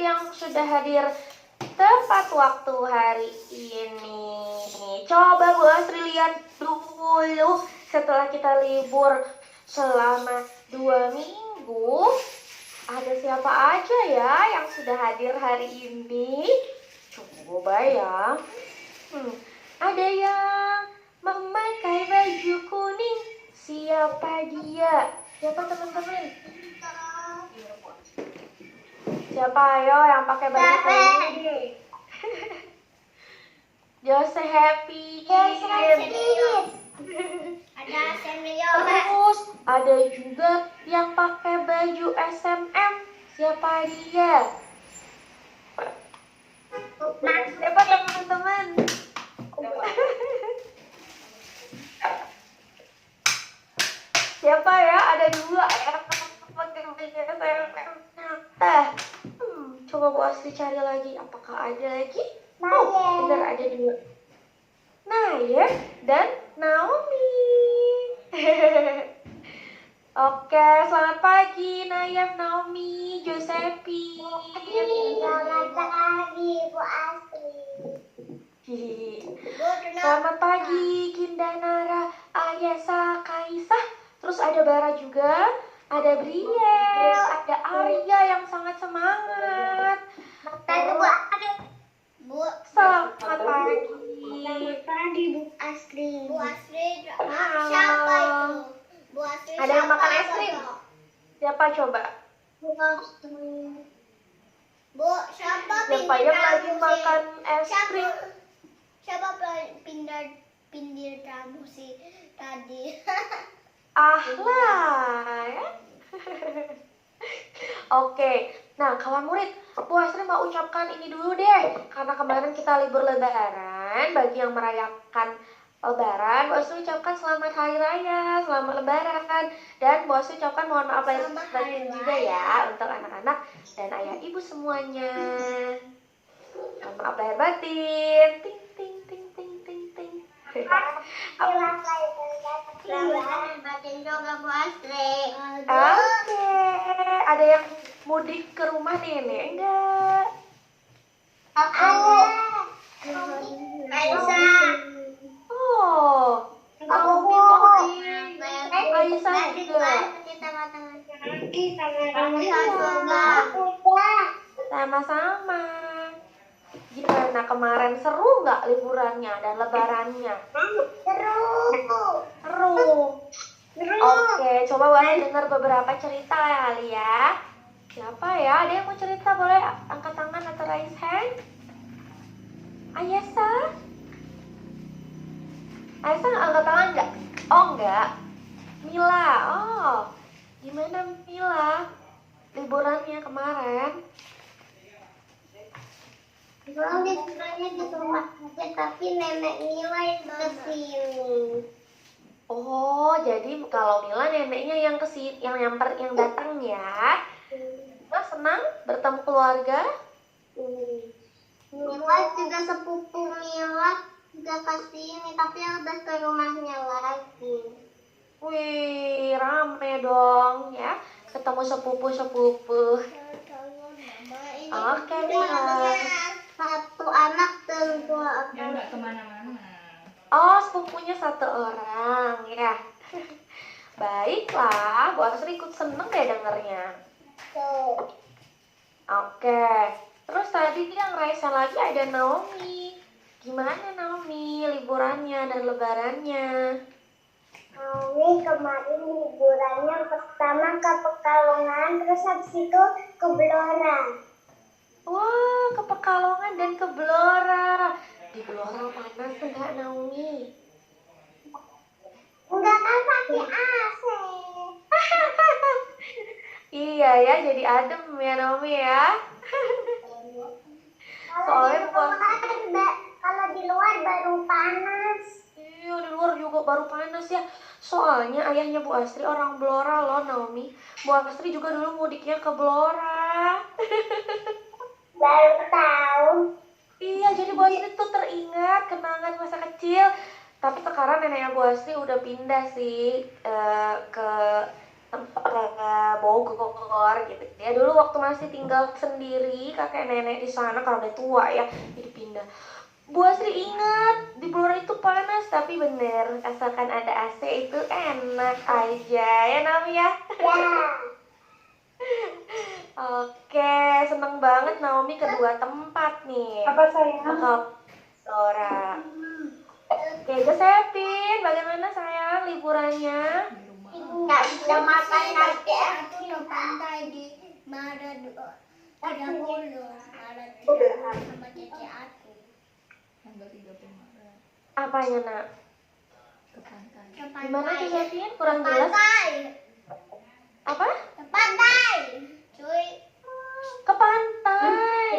yang sudah hadir tepat waktu hari ini. Coba Bu Asri lihat dulu, setelah kita libur selama 2 minggu, ada siapa aja ya yang sudah hadir hari ini? Coba ya. Ada yang memakai baju kuning. Siapa dia? Siapa teman-teman? Siapa ayo yang pakai baju kuning? Jose Happy. Ada Terus ada juga yang pakai baju SMM. Siapa dia? Siapa teman-teman? Siapa ya? Ada 2 yang pakai baju SMM. Coba Bu Asri cari lagi. Apakah ada lagi? Oh, benar ada 2. Naya dan Naomi. Oke, selamat pagi Naya, Naomi, Josepi. Selamat pagi Bu Asri. Selamat pagi Kindanara, Ayesa, Kaisah. Terus ada Bara juga, ada Briel, ada Arya yang sangat semangat. Bu Asri. Selamat pagi. Selamat pagi Bu Asri. Bu Asri. Halo. Siapa itu? Bu Asri. Ada yang makan es krim? Siapa coba? Bu Asri. Bu, siapa Siapa yang lagi makan es krim? Siapa pindir rambut si tadi? Ahlah ya. Oke, nah kawan murid, Bu Asri mau ucapkan ini dulu deh. Karena kemarin kita libur lebaran, bagi yang merayakan lebaran, Bu Asri ucapkan selamat hari raya, selamat lebaran. Dan Bu Asri ucapkan mohon maaf lahir batin juga ya untuk anak-anak dan ayah ibu semuanya. Mohon maaf lahir batin. Ting ting ting ting ting ting. Selamat batin juga Bu Asri. Oke, ada yang mudik ke rumah nenek enggak? Aku. Aisyah. Oh, Aku mudik. Aisyah juga. Sama-sama. Gimana kemarin, seru nggak liburannya dan lebarannya? Seru. Oke, coba boleh dengar beberapa cerita kali ya. Siapa ya? Ada yang mau cerita? Boleh angkat tangan atau raise hand? Ayesa? Ayesa nggak angkat tangan nggak? Oh nggak. Mila, oh gimana Mila? Liburannya kemarin? Liburannya di rumah aja, tapi nenek Mila yang kesini. Oh, jadi kalau Mila neneknya yang kesini, yang datang ya. Mila senang bertemu keluarga. Mila juga sepupu Mila juga kesini, tapi udah ke rumahnya lagi. Wih, rame dong ya. Ketemu sepupu-sepupu. Oke, Mila. Satu anak dan 2 orang. Ya nggak kemana-mana. Oh, sepupunya 1 orang ya. Baiklah, Bu Asri ikut seneng deh dengernya. Tuh. Oke, terus tadi yang Raisa lagi ada Naomi. Gimana Naomi liburannya dan lebarannya? Naomi kemarin liburannya pertama ke Pekalongan, terus habis itu ke Blora. Wah, ke Pekalongan dan ke Blora. Di Blora panas enggak Naomi? Enggak kan pakai AC. Iya ya, jadi adem ya Naomi ya. Soalnya Kalau di luar baru panas. Iya, di luar juga baru panas ya. Soalnya ayahnya Bu Asri orang Blora loh Naomi. Bu Asri juga dulu mudiknya ke Blora. Baru tahu. Iya, jadi Bu Asri tuh teringat kenangan masa kecil. Tapi sekarang neneknya Bu Asri udah pindah sih ke ke Bogor gitu. Dia dulu waktu masih tinggal sendiri, kakek nenek di sana kalau udah tua ya, jadi pindah. Bu Asri ingat, di Blora itu panas, tapi bener, asalkan ada AC itu enak aja, ya Nam ya? Ya. Oke, seneng banget Naomi kedua tempat nih. Apa sayang? Bakal Blora. Oke, Josephine, bagaimana sayang liburannya? Nggak bisa makan nanti. Aku ke pantai di Maret 30 Maret 30 sama cece aku Tanggal 30 Maret Apanya nak? ke pantai. ke Gimana pantai. Josephine? Kurang jelas? Pantai. Apa? Ke pantai. Cuy, Ke pantai.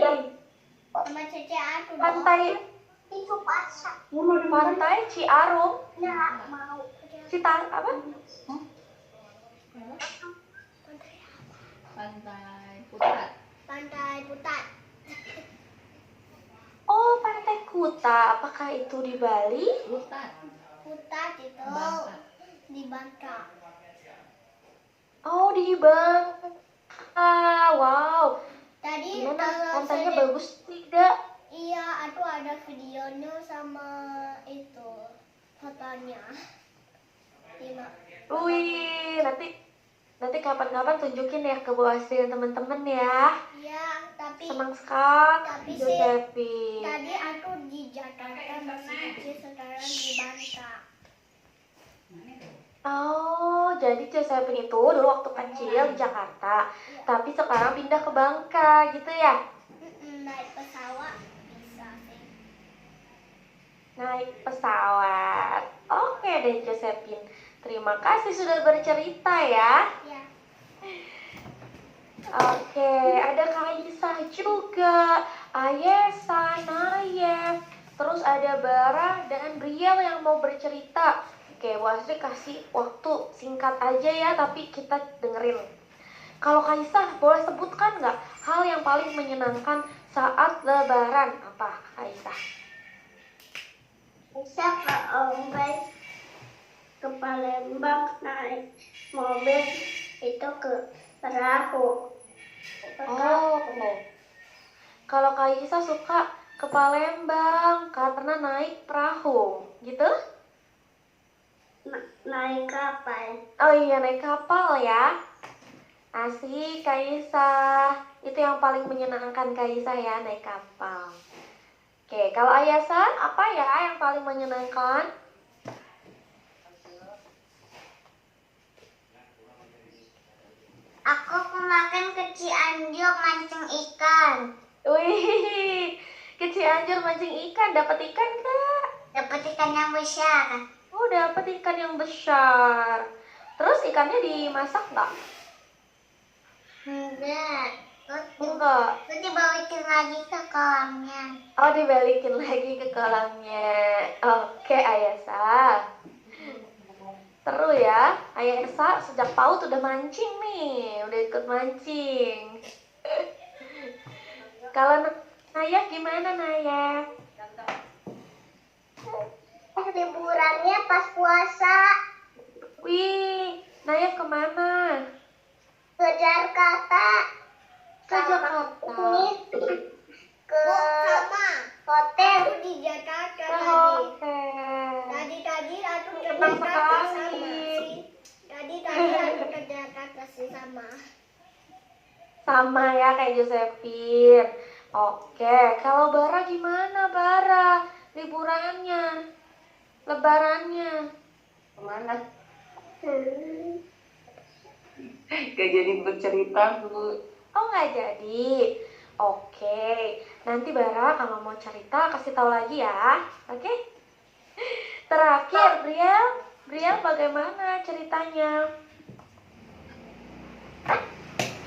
sama cece aku. dong. Pantai, Itu pasar. pantai Ciarum. Nggak mau. Apa? Pantai Putat. Pantai Putat. Oh, Pantai Kuta. Apakah itu di Bali? Putat. Putat itu Bangka. di Bangka. Oh, di Bangka. Wow. Tadi Gimana? kalau Pantainya saya bagus tidak? iya, aku ada videonya sama itu fotonya. Lima. Wih, nanti kapan-kapan tunjukin ya ke Bu Asri dan temen-temen ya. Iya, tapi Senang sekali, Tapi sih, Josephine. tadi aku di Jakarta masih kecil, sekarang di Bangka. Oh, jadi Josephine itu dulu waktu kecil di Jakarta, tapi sekarang pindah ke Bangka, gitu ya? Naik pesawat bisa sih. Naik pesawat. Oke deh Josephine. Terima kasih sudah bercerita ya. Ya, Oke, ada Kaisah juga, Ayesa, Nayef, terus ada Bara dan Briel yang mau bercerita. Oke, Bu Asri kasih waktu singkat aja ya, tapi kita dengerin. Kalau Kaisah, boleh sebutkan nggak hal yang paling menyenangkan saat Lebaran? Apa, Kaisah? Bisa ke Ombay, ke Palembang, naik mobil itu ke perahu. Oh, kalau Kaisah suka ke Palembang karena naik perahu, gitu? Naik kapal. Oh iya, naik kapal ya. Asik, Kaisah. Itu yang paling menyenangkan Kaisah ya, naik kapal. Oke, kalau Ayasan, apa ya yang paling menyenangkan? Aku kemarin ke Cianjur mancing ikan. Wih, ke Cianjur mancing ikan. Dapat ikan nggak? Dapat ikan yang besar. Oh, dapat ikan yang besar. Terus ikannya dimasak nggak? Enggak. Enggak. Terus dibalikin lagi ke kolamnya. Oh, dibalikin lagi ke kolamnya. Oke, Ayasa. Seru ya. Ayasa sejak PAUD udah mancing nih. Udah ikut mancing. Kalau Naya gimana, Naya? Liburannya pas puasa Wih, Naya kemana? ke Jakarta. Ke Jakarta. Ini ke sama. hotel. Aku di Jakarta Ke tadi. hotel. Tadi aku ke Senang Jakarta sekali. sama sih. Tadi aku ke Jakarta sih sama. Sama ya kayak Josephine. Oke, kalau Bara gimana, Bara? Liburannya, lebarannya. Kemana? Gak jadi bercerita dulu. Oh, nggak jadi. Oke, nanti Bara kalau mau cerita kasih tahu lagi ya. Oke? Terakhir, Briel bagaimana ceritanya?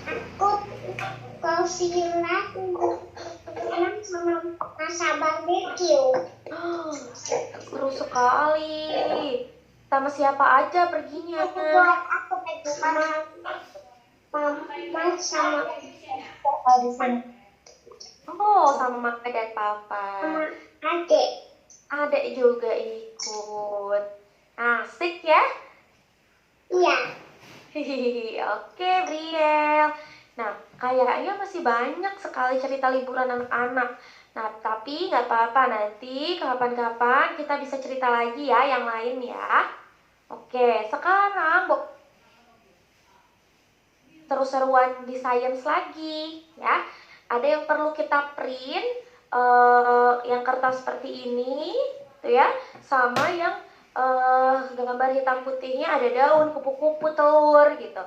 Aku ke Silat sama masa barbecue. Seru sekali. Sama siapa aja perginya? Buat aku pegang mama sama papa di sana. Oh, sama mama dan papa. Sama adik. Adek juga ikut. Asik ya? Iya. Oke, Briel. Nah, kayaknya masih banyak sekali cerita liburan anak-anak. Nah, tapi nggak apa-apa, nanti kapan-kapan kita bisa cerita lagi ya yang lain ya. Oke, sekarang seru-seruan di sains lagi ya. Ada yang perlu kita print, yang kertas seperti ini, tuh ya, sama yang gambar hitam putihnya ada daun, kupu-kupu, telur gitu.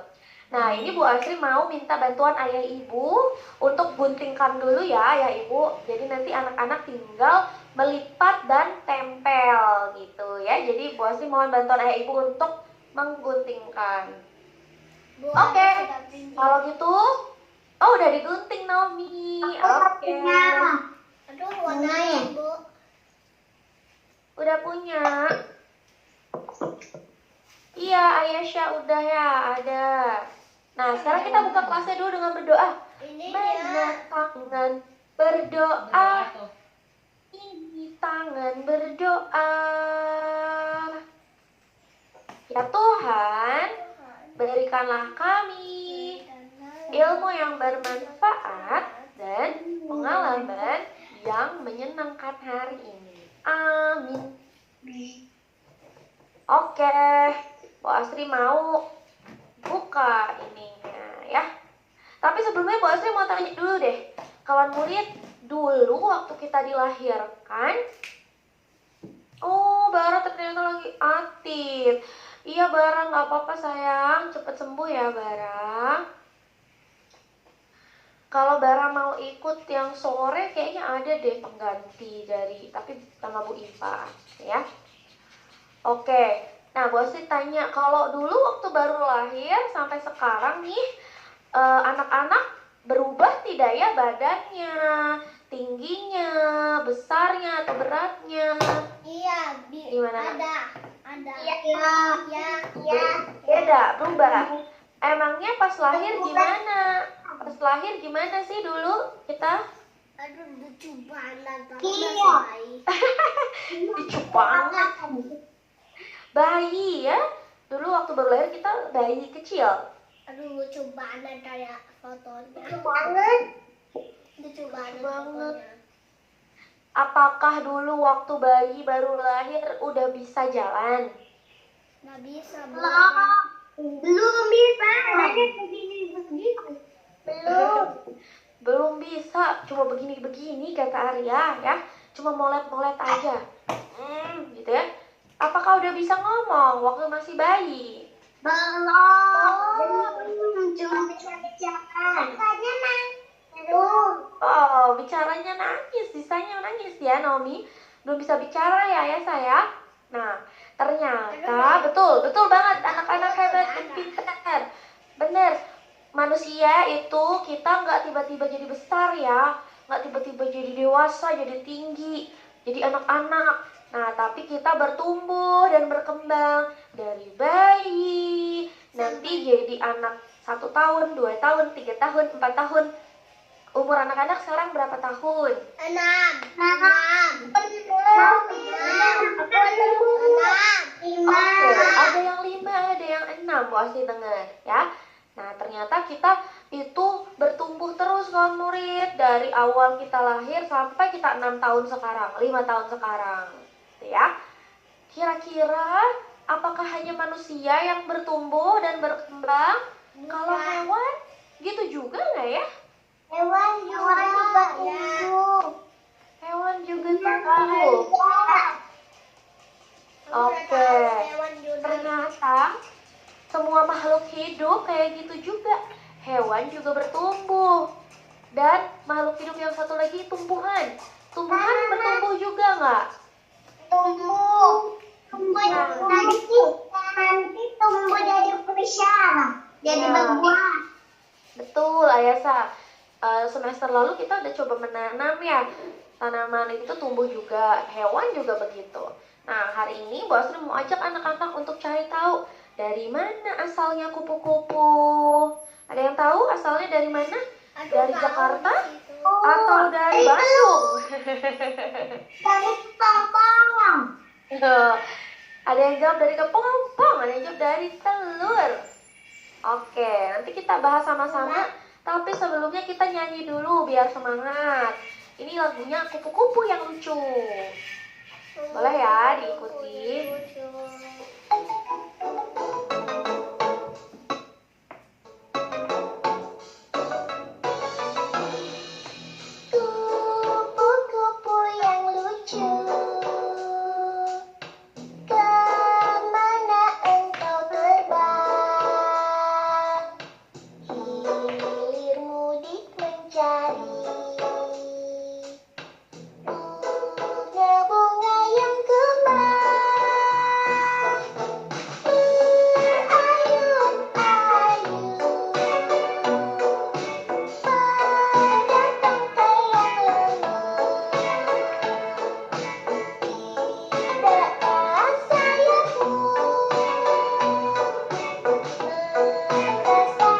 Nah, ini Bu Asri mau minta bantuan ayah ibu untuk guntingkan dulu ya ayah ibu. Jadi nanti anak-anak tinggal melipat dan tempel gitu ya. Jadi Bu Asri mohon bantuan ayah ibu untuk mengguntingkan. Bu, Oke, ada sudah printing. kalau gitu, oh udah digunting Naomi. Oke, Aduh, warnanya Bu. udah punya. Iya, Ayasha udah ya, ada. Nah, sekarang kita buka kelasnya dulu dengan berdoa. Ini Mana dia. tangan berdoa, ini tangan berdoa. Ya Tuhan, berikanlah kami ilmu yang bermanfaat dan pengalaman yang menyenangkan hari ini. Amin. Oke, Bu Asri mau buka ininya ya. Tapi sebelumnya Bu Asri mau tanya dulu deh, kawan murid, dulu waktu kita dilahirkan, oh Bara ternyata lagi aktif. Iya Bara, nggak apa-apa sayang, cepet sembuh ya Bara. Kalau Bara mau ikut yang sore, kayaknya ada deh pengganti dari, tapi sama Bu Iva ya. Oke, nah Bu Asri tanya, kalau dulu waktu baru lahir sampai sekarang nih, anak-anak berubah tidak ya badannya, tingginya, besarnya atau beratnya? Iya, Gimana? ada. Iya. Ya. Beda, berubah. Emangnya pas lahir gimana? Pas lahir gimana sih dulu kita? Aduh, lucu banget. Iya. Lucu banget. Bayi ya. Dulu waktu baru lahir kita bayi kecil. Aduh, lucu banget kayak fotonya. Lucu banget. Lucu banget. Banget. Fotonya. Apakah dulu waktu bayi baru lahir udah bisa jalan? Nggak bisa, Bu. Belum bisa. Adanya begini. Belum. Belum bisa, cuma begini-begini kata Arya ya. Cuma molet-molet aja. Gitu ya. Apakah udah bisa ngomong waktu masih bayi? Belum. Cuma bisa bicara. Makanya belum. Oh, bicaranya nangis, sisanya nangis ya Naomi. Belum bisa bicara ya saya. Nah, ternyata betul banget anak-anak hebat dan pintar. Bener, manusia itu kita nggak tiba-tiba jadi besar ya, nggak tiba-tiba jadi dewasa, jadi tinggi, jadi anak-anak. Nah, tapi kita bertumbuh dan berkembang dari bayi, nanti jadi anak 1 tahun, 2 tahun, 3 tahun, 4 tahun. Umur anak-anak sekarang berapa tahun? 6. Oke, ada yang 5, ada yang 6, Bu Asri dengar ya. Nah, ternyata kita itu bertumbuh terus kawan murid dari awal kita lahir sampai kita 6 tahun sekarang, 5 tahun sekarang. Gitu ya. Kira-kira apakah hanya manusia yang bertumbuh dan berkembang? Kalau hewan gitu juga nggak ya? Hewan juga tumbuh. Hewan juga tumbuh. Oke. Ternyata semua makhluk hidup kayak gitu juga. Hewan juga bertumbuh. Dan makhluk hidup yang satu lagi tumbuhan. Tumbuhan bertumbuh juga nggak? Tumbuh. Nanti tumbuh jadi besar. Jadi Ya. berbuah. Betul, Ayasa. Semester lalu kita udah coba menanam ya. Tanaman itu tumbuh juga, hewan juga begitu. Nah, hari ini Bu Asri mau ajak anak-anak untuk cari tahu dari mana asalnya kupu-kupu. Ada yang tahu asalnya dari mana? Dari Jakarta atau dari Bandung? Dari Pampang. Ada yang jawab dari kepompong, ada yang jawab dari telur. Oke, nanti kita bahas sama-sama. Tapi sebelumnya kita nyanyi dulu biar semangat. Ini lagunya Kupu-Kupu yang Lucu. Boleh ya diikuti. Kupu-kupu yang lucu, kemana engkau terbang? Hilir mudik mencari bunga-bunga yang kembang. Berayun-ayun pada tangkai yang lemah. Tidaklah sayapmu merasa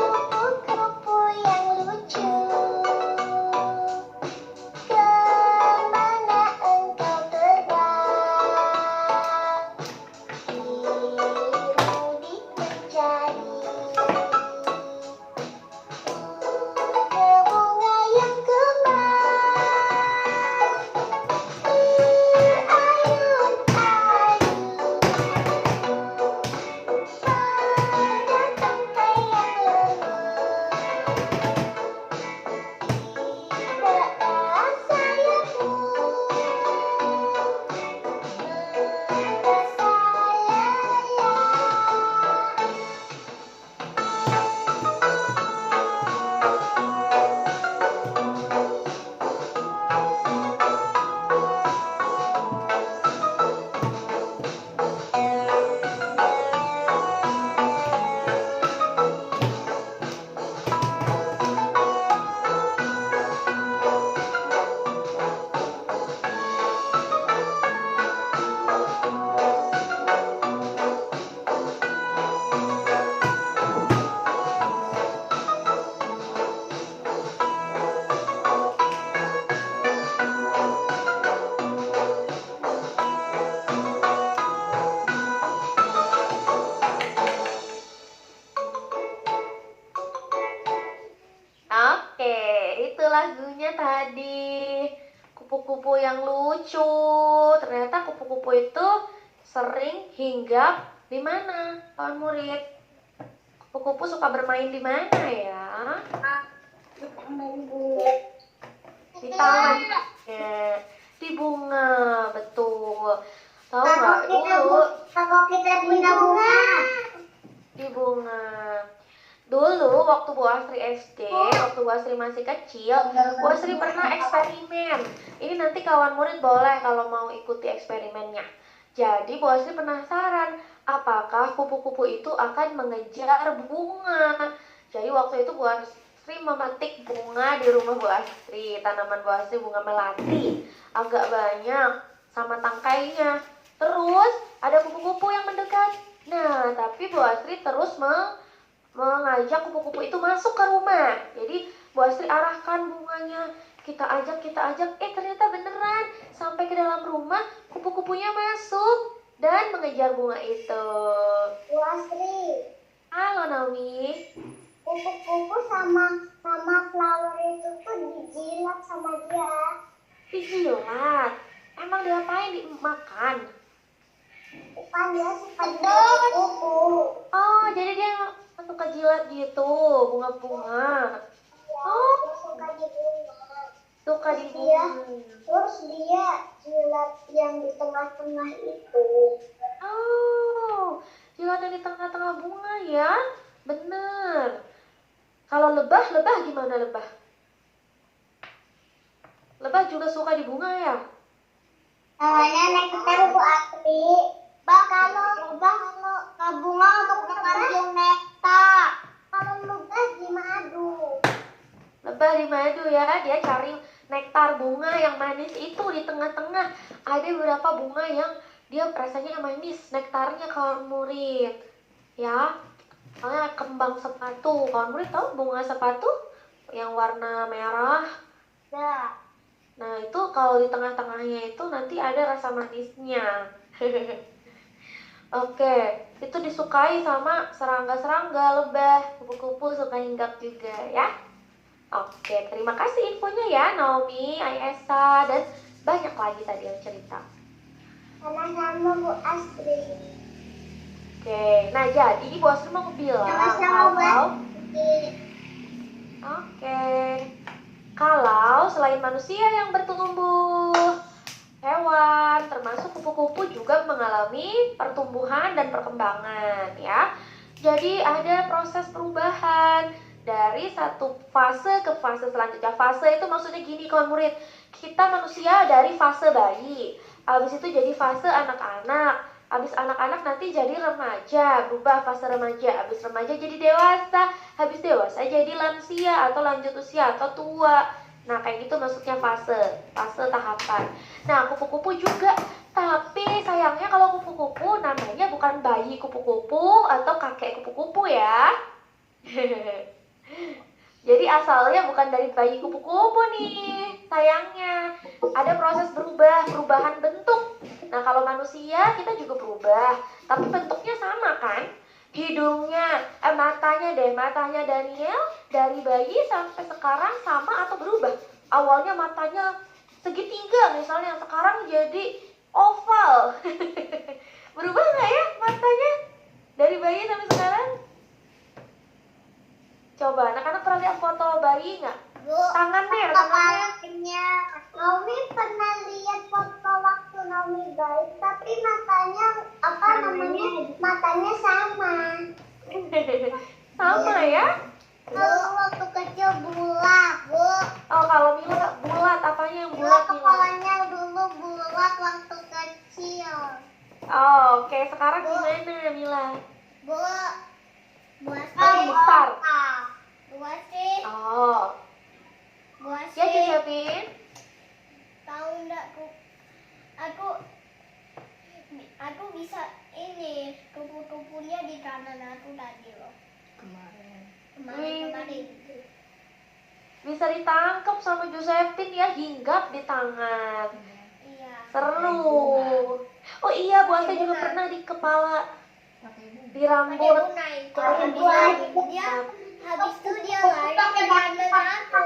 kupu-kupu yang lucu, kemana engkau terbang? Hilir mudik mencari bunga-bunga yang kembang. Berayun-ayun pada tangkai yang lemah. Tidaklah sayapmu merasa Oke, itu lagunya tadi. Kupu-kupu yang lucu. Ternyata kupu-kupu itu sering hinggap di mana, kawan murid? Kupu-kupu suka bermain di mana ya? Di taman. Ya, di bunga, betul. Tahu nggak dulu kalau kita punya bunga. di bunga? Dulu waktu Bu Astri SD, waktu Bu Astri masih kecil, Bu Astri pernah eksperimen. Ini nanti kawan murid boleh kalau mau ikuti eksperimennya. Jadi Bu Astri penasaran, apakah kupu-kupu itu akan mengejar bunga. Jadi waktu itu Bu Astri memetik bunga di rumah Bu Astri, tanaman Bu Astri bunga melati, agak banyak sama tangkainya. Terus ada kupu-kupu yang mendekat. Nah, tapi Bu Astri terus mengajak kupu-kupu itu masuk ke rumah. Jadi Bu Astri arahkan bunganya, kita ajak, ternyata beneran sampai ke dalam rumah, kupu-kupunya masuk dan mengejar bunga itu. Bu Astri, Halo Naomi. kupu-kupu sama flower itu tuh dijilat sama dia. Dijilat. Emang diapain? Dimakan? Bukan, dia suka kupu-kupu. Oh, jadi dia untuk kejilat gitu, bunga-bunga. Oh, Dia suka di bunga. suka di Iya. bunga. Terus dia jilat yang di tengah-tengah itu. Oh, jilatnya di tengah-tengah bunga ya? Bener. Kalau lebah gimana lebah? Lebah juga suka di bunga ya? Namanya nektar, Bu Astri. Kalau bunga untuk mengandung nektar. Kalau lebah di madu. Lebah di madu ya, dia cari nektar bunga yang manis itu di tengah-tengah. Ada beberapa bunga yang dia rasanya manis, nektarnya kalau murid. Ya, Soalnya kembang sepatu. Kawan murid tahu bunga sepatu yang warna merah? Ya. Nah, itu kalau di tengah-tengahnya itu nanti ada rasa manisnya. Oke, itu disukai sama serangga-serangga, lebah, kupu-kupu suka hinggap juga ya. Oke, terima kasih infonya ya Naomi, Ayesa, dan banyak lagi tadi yang cerita. Sama-sama Bu Astrid. Oke, nah jadi Bu Astrid mau bilang Sama-sama Bu kalau Astrid. Oke, kalau selain manusia yang bertumbuh, hewan termasuk kupu-kupu juga mengalami pertumbuhan dan perkembangan ya. Jadi ada proses perubahan dari satu fase ke fase selanjutnya. Fase itu maksudnya gini kawan murid, kita manusia dari fase bayi, habis itu jadi fase anak-anak, habis anak-anak nanti jadi remaja, berubah fase remaja, habis remaja jadi dewasa, habis dewasa jadi lansia atau lanjut usia atau tua. Nah kayak gitu maksudnya fase tahapan. Nah kupu-kupu juga, tapi sayangnya kalau kupu-kupu namanya bukan bayi kupu-kupu atau kakek kupu-kupu ya. Jadi asalnya bukan dari bayi kupu-kupu nih, sayangnya. Ada proses perubahan bentuk. Nah kalau manusia kita juga berubah, tapi bentuknya sama kan? Hidungnya, matanya Daniel dari bayi sampai sekarang sama atau berubah? Awalnya matanya segitiga misalnya, sekarang jadi oval. Berubah nggak ya matanya dari bayi sampai sekarang? Coba, anak-anak pernah lihat foto bayi nggak? Bu, Tangannya. kepalanya. Naomi pernah lihat foto waktu Naomi baik, tapi matanya matanya sama. Sama ya? Kalau waktu kecil bulat, Bu. Oh, kalau Mila bulat, apanya yang Mila bulat Mila? kepalanya dulu bulat waktu kecil. Oh, oke. Sekarang gimana Mila? Bu, Besar. Buasin, Oh, ya Josephine. tahu enggak aku bisa ini kupu-kupunya di kanan aku tadi loh. Kemarin. Bisa ditangkap sama Josephine ya, hinggap di tangan. Iya. Seru. Oh iya, Bu Asta juga pernah di kepala, di rambut. Habis itu dia lari ke kanan aku.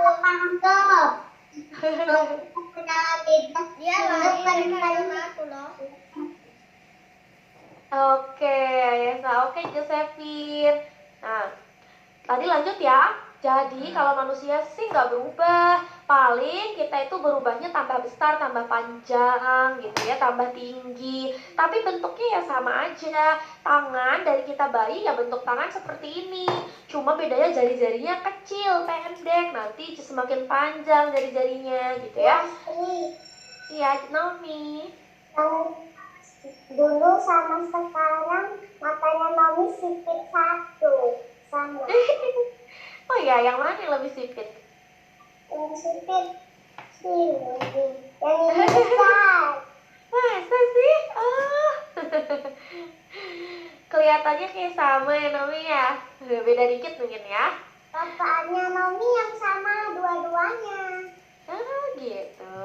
Dia lari ke kanan aku loh. Oke, Ayesa. Oke, Josephine. Nah, tadi lanjut ya. Jadi kalau manusia sih nggak berubah. Paling kita itu berubahnya tambah besar, tambah panjang gitu ya, tambah tinggi. Tapi bentuknya ya sama aja. Tangan dari kita bayi ya bentuk tangan seperti ini. Cuma bedanya jari-jarinya kecil, pendek. Nanti semakin panjang jari-jarinya gitu ya. Iya, Naomi. Dulu sama sekarang matanya Naomi sipit satu sama. Oh iya, yang mana yang lebih sipit? Yang sipit sini, yang ini besar. Masa sih? Oh. Kelihatannya kayak sama ya Naomi ya. Beda dikit mungkin ya. Bapaknya Naomi yang sama dua-duanya. Gitu.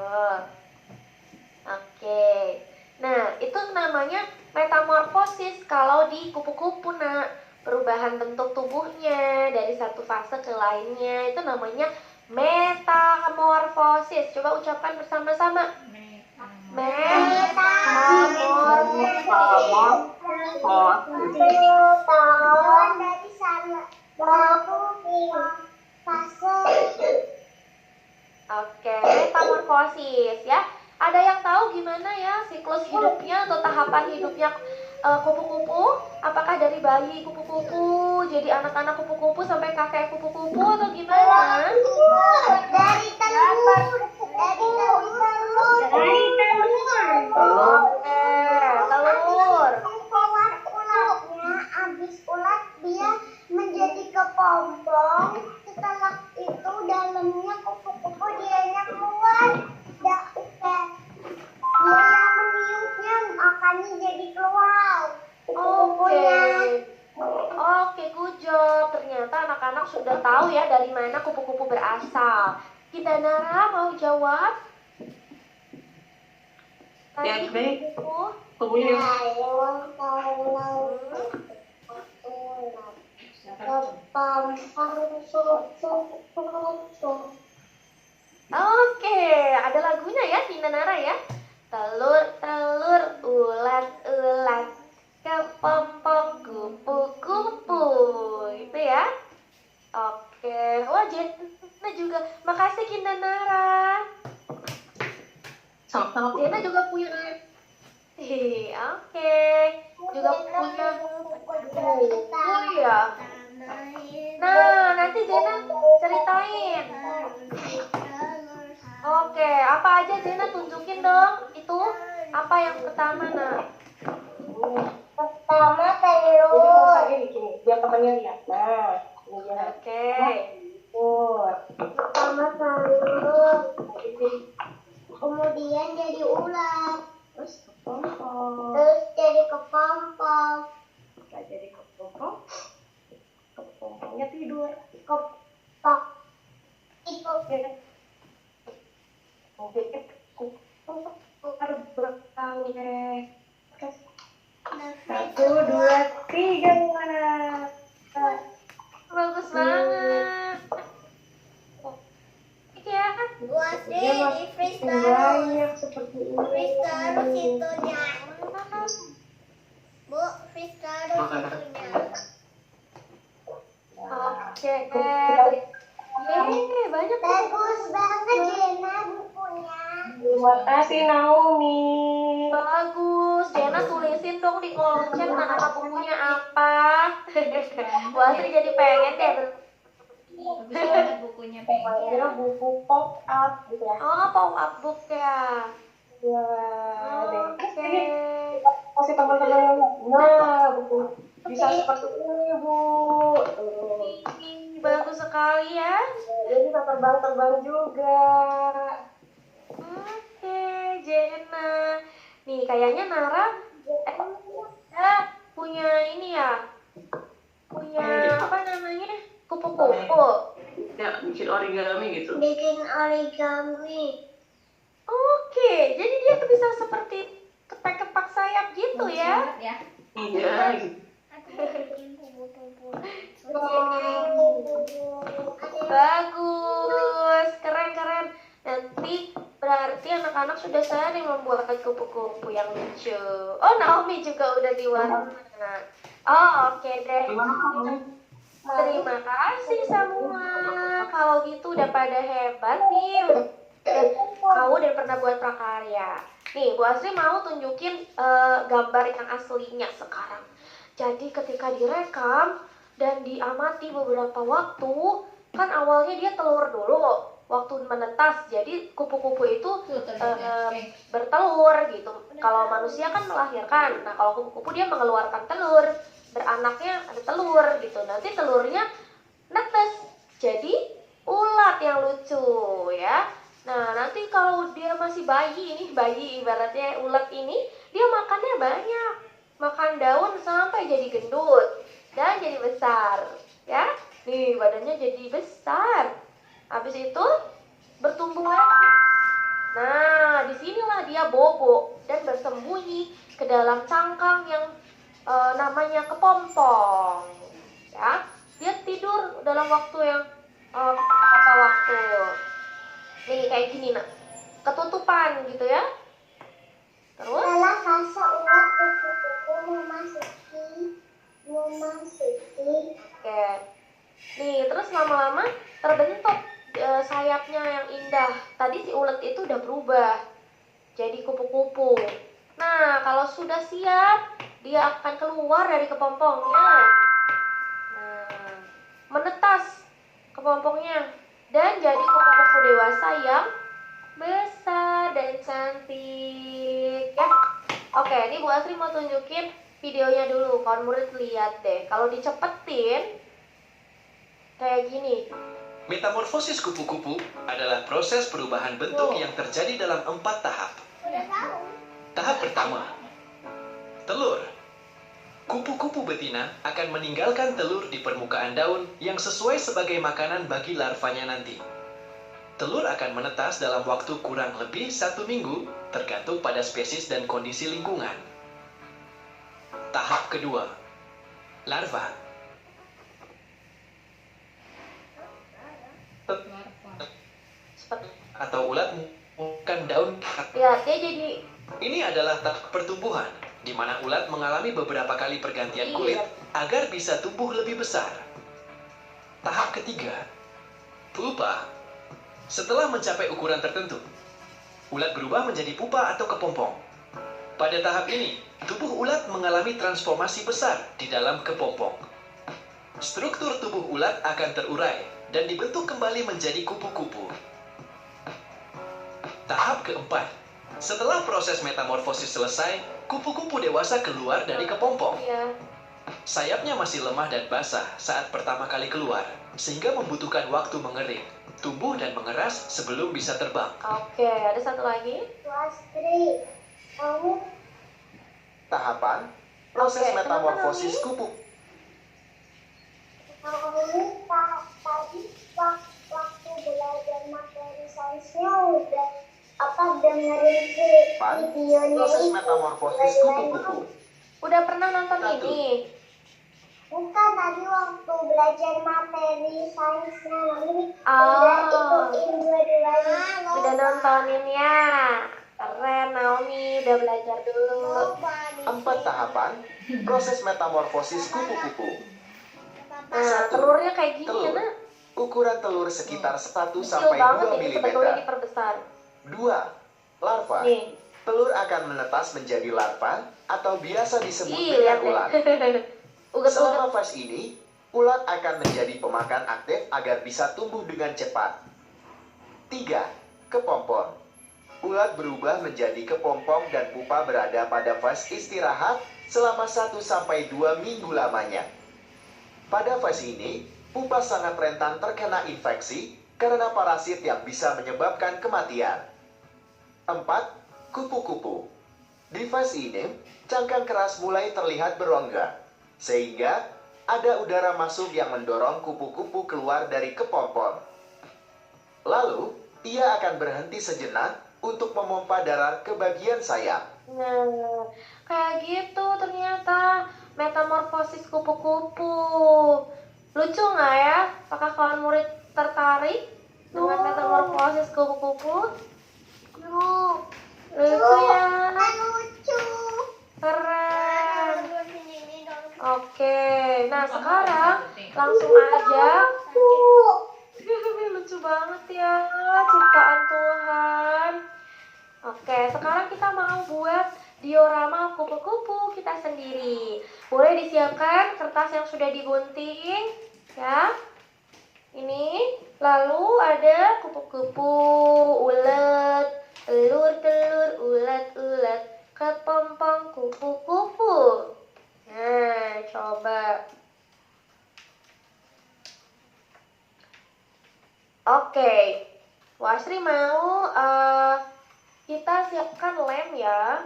Oke. Nah, itu namanya metamorfosis kalau di kupu-kupu, nak. Perubahan bentuk tubuhnya dari satu fase ke lainnya itu namanya metamorfosis. Coba ucapkan bersama-sama. Metamorfosis. Dari satu fase. Oke, metamorfosis ya. Ada yang tahu gimana ya siklus hidupnya atau tahapan hidupnya kupu-kupu? Apakah dari bayi kupu-kupu jadi anak-anak kupu-kupu sampai kakek kupu-kupu atau gimana? Dari telur. Oke, telur. Ulatnya habis ulat dia menjadi kepompong. Setelah itu dalamnya kupu-kupu dianya keluar. Dia yang meniupnya makanya jadi keluar. Oke. Oke, Oke, good job. Ternyata anak-anak sudah tahu ya dari mana kupu-kupu berasal. Kita Nara mau jawab? Ya, Tadi baik. kupu-kupu. Kemudian Oke, ada lagunya ya, Tina Nara ya. Telur-telur, ulat-ulat, kepompong kupu-kupu. Itu ya. Oke, wah Jena juga. Makasih Kinda Nara. sama-sama. Jena juga punya. Oke, juga punya buku ya. Nah, nanti Jena ceritain. Oke, apa aja Jena tunjukin dong. Itu apa yang pertama, Nah? Pertama Jadi telur. kalau saya gini, biar temannya lihat. Nah, ini dia. Oke. Telur. Pertama telur. Jadi Kemudian jadi ulat. terus kepompong. Terus jadi kepompong. Nah, jadi kepompong. Kepompongnya tidur. Kepok. Itu. Jadi kepompong terbang deh. Terus 1, 2, 3 mana? Bagus banget. Ya. Buat Dia di masih freeze terus. banyak seperti ini. Freeze terus itunya. Bu, freeze terus itunya. Oke. Yeay, banyak Bagus banget Jena bukunya. Terima kasih Naomi. Bagus. Jena tulisin dong di kolom chat nama bukunya apa. Wah, Sri jadi pengen deh. Bagus banget bukunya, Peng. Namanya buku pop up gitu ya. Oh, pop up book ya. Ya, deh. Oke. Kasih teman-teman. Nah, buku bisa seperti ini, Bu. Tuh. Ih, bagus sekali ya. Jadi bisa terbang-terbang juga. Oke, Jena. Nih, kayaknya Nara punya ini ya. Punya apa namanya? Kupu-kupu. Ya, bikin origami gitu. Bikin origami. Oke, jadi dia tuh bisa seperti kepak-kepak sayap gitu ya. Banget ya. Iya. Aku bikin kupu-kupu. Bagus, keren-keren. Nanti berarti anak-anak sudah sering membuat kupu-kupu yang lucu. Oh, Naomi juga udah di warna. Oh, oke deh. Gimana kamu? Terima kasih semua. Kalau gitu udah pada hebat nih. Kamu udah pernah buat prakarya. Nih, Bu Asri mau tunjukin gambar yang aslinya sekarang. Jadi ketika direkam dan diamati beberapa waktu, kan awalnya dia telur dulu. Waktu menetas, jadi kupu-kupu itu Tuh, ternyata, Peng. bertelur gitu. Kalau manusia kan melahirkan. Nah, kalau kupu-kupu dia mengeluarkan telur. Beranaknya ada telur gitu. Nanti telurnya netes. Jadi ulat yang lucu ya. Nah, nanti kalau dia masih bayi, ini bayi ibaratnya ulat ini, dia makannya banyak. Makan daun sampai jadi gendut dan jadi besar, ya. Nih, badannya jadi besar. Habis itu bertumbuh lagi. Nah, disinilah dia bobo dan bersembunyi ke dalam cangkang yang namanya kepompong. Ya, dia tidur dalam waktu yang apa waktu? Nih kayak gini nak, ketutupan gitu ya. Terus Salah fase ulat kupu-kupu memasuki. oke. Nih, terus lama-lama terbentuk sayapnya yang indah. Tadi si ulet itu udah berubah jadi kupu-kupu. Nah, kalau sudah siap, dia akan keluar dari kepompongnya. Nah, menetas kepompongnya dan jadi kupu-kupu dewasa yang besar dan cantik. Ya. Oke, ini Bu Asri mau tunjukin videonya dulu. Kawan murid lihat deh. Kalau dicepetin kayak gini. Metamorfosis kupu-kupu adalah proses perubahan bentuk yang terjadi dalam 4 tahap. Udah tahu. Tahap pertama, telur. Kupu-kupu betina akan meninggalkan telur di permukaan daun yang sesuai sebagai makanan bagi larvanya nanti. Telur akan menetas dalam waktu kurang lebih 1 minggu, tergantung pada spesies dan kondisi lingkungan. Tahap kedua, larva. Larva. Seperti Atau ulat bukan daun. ya, dia jadi Ini adalah tahap pertumbuhan, di mana ulat mengalami beberapa kali pergantian kulit agar bisa tumbuh lebih besar. Tahap ketiga, pupa. Setelah mencapai ukuran tertentu, ulat berubah menjadi pupa atau kepompong. Pada tahap ini, tubuh ulat mengalami transformasi besar di dalam kepompong. Struktur tubuh ulat akan terurai dan dibentuk kembali menjadi kupu-kupu. Tahap keempat, setelah proses metamorfosis selesai, kupu-kupu dewasa keluar dari kepompong. ya. Sayapnya masih lemah dan basah saat pertama kali keluar, sehingga membutuhkan waktu mengering, tumbuh dan mengeras sebelum bisa terbang. Oke, ada satu lagi. Wastri, kamu Tahapan proses Oke, metamorfosis kenapa, kupu. tadi waktu belajar materi sainsnya udah dengerin videonya Proses itu. metamorfosis kupu-kupu. Udah pernah nonton Satu. ini? Bukan tadi waktu belajar materi sainsnya nanti Oh. udah ikutin dua-duanya. Udah nontonin ya. Keren, Naomi udah belajar dulu. 4 tahapan proses metamorfosis kupu-kupu. Nah, Satu. telurnya kayak gini ya, Telur. Nak. Ukuran telur sekitar 1 Kecil sampai banget 2 ini, sebetulnya mm. diperbesar. 2. Larva. Nih. Telur akan menetas menjadi larva atau biasa disebut Ih, dengan lihat ulat. deh. Uget-uget. Selama fase ini, ulat akan menjadi pemakan aktif agar bisa tumbuh dengan cepat. 3. Kepompong. Ulat berubah menjadi kepompong dan pupa berada pada fase istirahat selama 1 sampai 2 minggu lamanya. Pada fase ini, pupa sangat rentan terkena infeksi karena parasit yang bisa menyebabkan kematian. 4. Kupu-kupu. Di fase ini, cangkang keras mulai terlihat berongga, sehingga ada udara masuk yang mendorong kupu-kupu keluar dari kepompong. Lalu, ia akan berhenti sejenak untuk memompa darah ke bagian sayap. Nah, kayak gitu ternyata metamorfosis kupu-kupu. Lucu nggak ya? Apakah kawan murid tertarik dengan metamorfosis kupu-kupu? Lucu ya? Lucu. Keren. Oke, nah sekarang langsung aja. Lucu banget ya, ciptaan Tuhan. Oke, sekarang kita mau buat diorama kupu-kupu kita sendiri. Boleh disiapkan kertas yang sudah digunting, ya. Ini, lalu ada kupu-kupu, ulet, telur-telur, ulat-ulat, kepompong, kupu-kupu. Nah, coba. Oke, Wasri mau kita siapkan lem ya.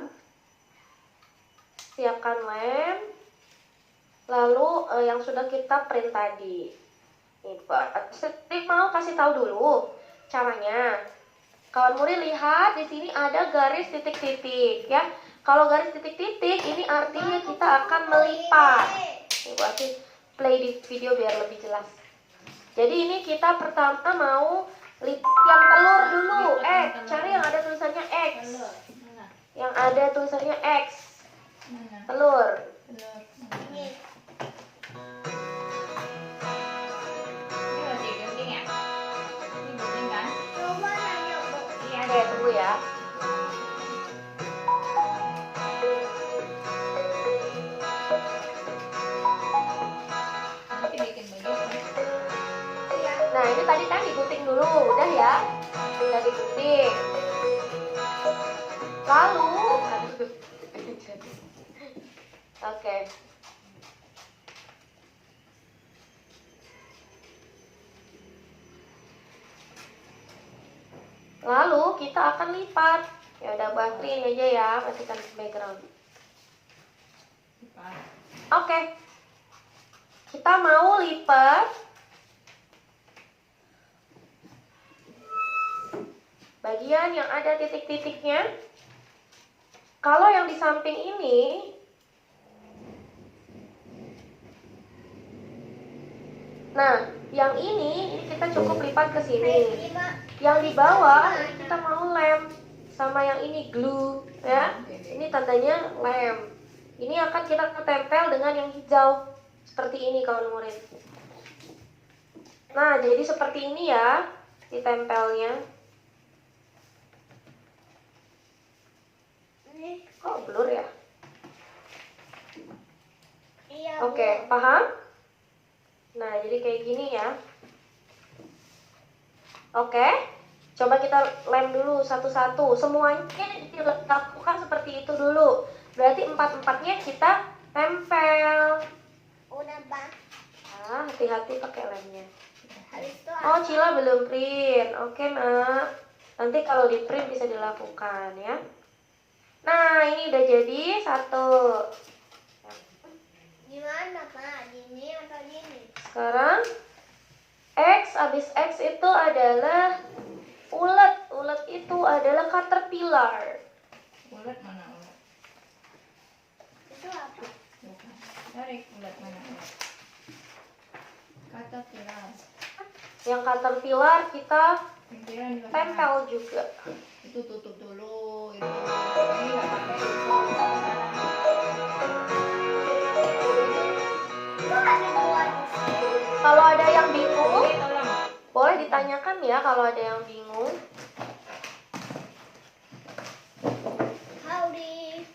Siapkan lem. Lalu yang sudah kita print tadi. Nih, Pak. Strik mau kasih tahu dulu caranya. Kawan murid lihat di sini ada garis titik-titik ya. Kalau garis titik-titik ini artinya kita akan melipat. Nih, Bu Asri play di video biar lebih jelas. Jadi ini kita pertama mau lipat yang telur dulu. Cari yang ada tulisannya X. Telur. Mana? Yang ada tulisannya X. Mana? Telur. Telur. Mana? Ini masih gunting ya? Ini gunting kan? Iya. Oke, tunggu ya. Nanti bikin baju apa? Nah, ini tadi kan digunting dulu, udah ya. Udah digunting. Lalu, oke. Lalu kita akan lipat. Ya udah, Basri ini aja ya, pastikan background. Lipat. Oke. Kita mau lipat bagian yang ada titik-titiknya. Kalau yang di samping ini, nah, yang ini kita cukup lipat ke sini. Yang di bawah kita mau lem, sama yang ini glue, ya. Ini tandanya lem. Ini akan kita tempel dengan yang hijau, seperti ini kawan murid. Nah, jadi seperti ini ya, ditempelnya. Kok blur ya? Iya. Oke, paham? Nah, jadi kayak gini ya. Oke, coba kita lem dulu satu-satu. Semuanya dilakukan seperti itu dulu. Berarti empat-empatnya kita tempel. Udah bang. Ah, hati-hati pakai lemnya. Habis itu Oh, Cila belum print. Oke, Nak. Nanti kalau di print bisa dilakukan ya. Nah, ini udah jadi satu. gimana Pak? Gini atau gini? Sekarang X, habis X itu adalah ulet. Ulet itu adalah caterpillar. Ulat mana ulat? Itu apa? Bukan. Tarik ulat mana ulat? Kata pilar. Yang caterpillar kita Pikiran juga. tempel juga. Itu tutup dulu. Itu. Ini nggak pakai itu. Itu ada dua. Kalau ada yang bingung, Oke, tolong. boleh ditanyakan ya kalau ada yang bingung. Howdy.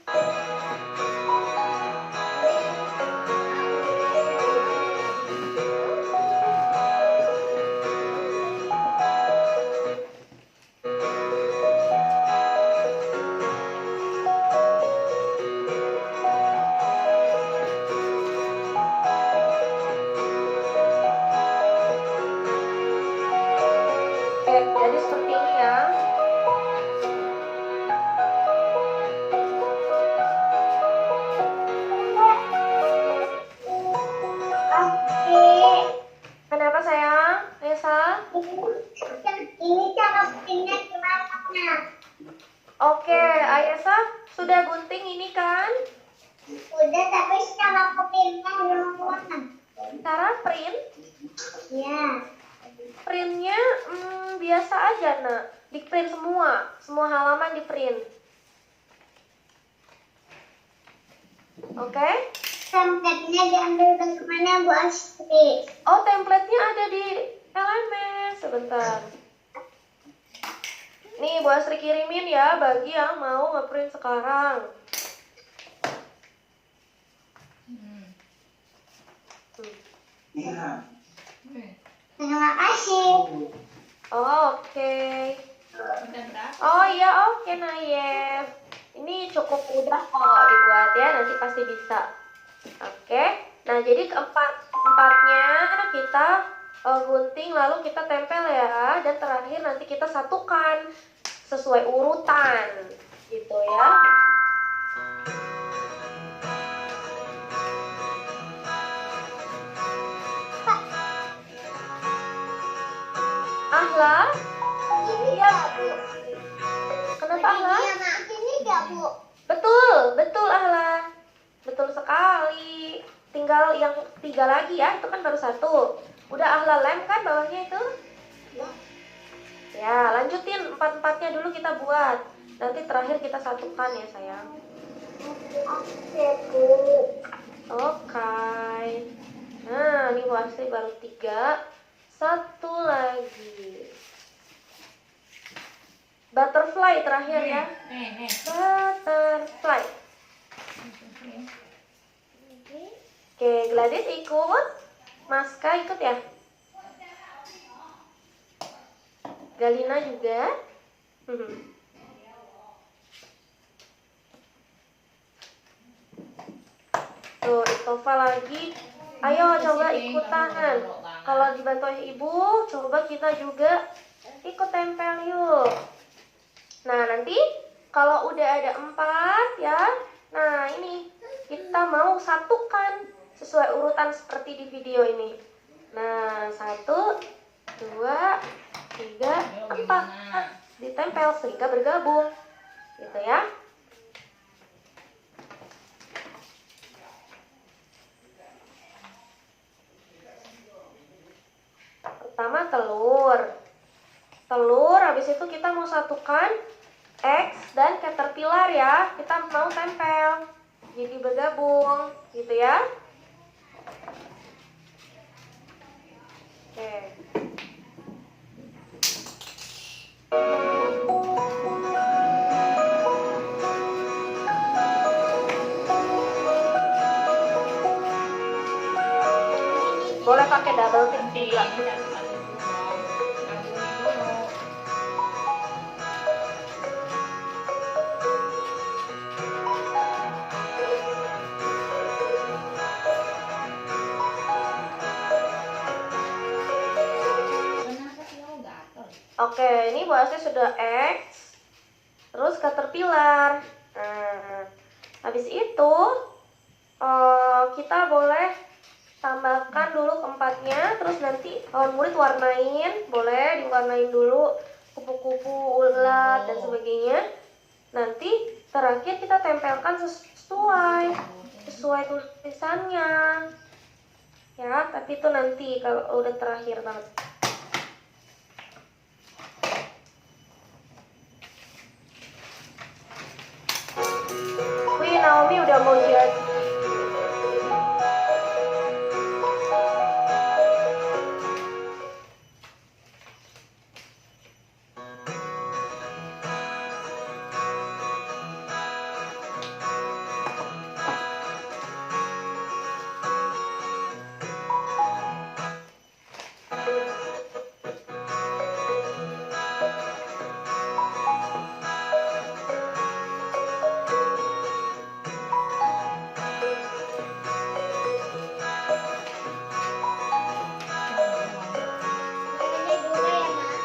Jadi seperti ini ya. Kenapa sayang? Esa? Ini cara bikinnya gimana? Oke, Ayesa sudah gunting ini kan? Udah, tapi cara bikinnya gimana? Cara print? Ya. Printnya biasa aja, Nak. Di print semua halaman di print. Oke? Tempatnya diambil dari mana Bu Astri? Oh, template-nya ada di LMS. Sebentar. Nih, Bu Astri kirimin ya bagi yang mau ngeprint sekarang. Hmm. Terima kasih. Oke. Udah berapa? Oh iya, oke Nayef. Ini cukup mudah kok dibuat ya, nanti pasti bisa. Oke. Nah, jadi empatnya kita gunting lalu kita tempel ya, dan terakhir nanti kita satukan sesuai urutan gitu ya. Ahla? Iya. Kenapa Ahla? Iya, Mak. Ini enggak, Bu? Betul Ahla. Betul sekali. Tinggal yang 3 lagi ya, itu kan baru 1. Udah Ahla lem kan bawahnya itu? Ya, lanjutin 4-4-nya dulu kita buat. Nanti terakhir kita satukan ya sayang. Oke, Bu. Oke. Nah, ini Bu Astri baru 3. 1 lagi. Butterfly terakhir ya. Nih. Butterfly. Oke, Gladys ikut. Maska ikut ya. Galina juga. Tuh, Iktova lagi. Ayo coba ikutan. Kalau dibantu oleh ibu, coba kita juga ikut tempel yuk. Nah, nanti kalau udah ada 4 ya. Nah, ini kita mau satukan sesuai urutan seperti di video ini. Nah, 1, 2, 3, 4. Ditempel sehingga bergabung. Gitu ya. Pertama telur. Telur, habis itu kita mau satukan X dan caterpillar ya. Kita mau tempel. Jadi bergabung, gitu ya. Oke. Boleh pakai double tick juga. Oke, ini bahasnya sudah X, terus caterpillar. Nah, habis itu kita boleh tambahkan dulu keempatnya, terus nanti kawan murid warnain, boleh diwarnain dulu kupu-kupu, ulat, dan sebagainya. Nanti terakhir kita tempelkan sesuai tulisannya. Ya, tapi itu nanti kalau udah terakhir banget. Wih, Naomi udah mau jadi. Mainnya dulu ya, Mak.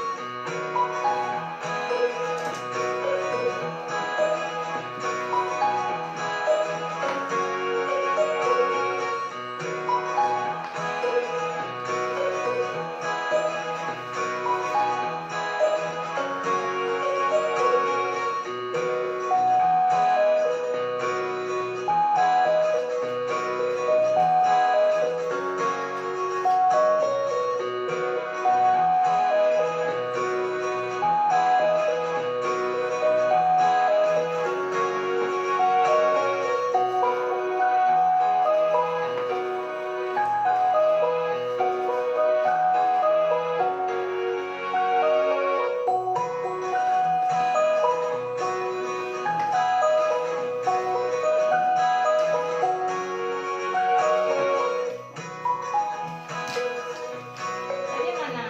Tadi mana?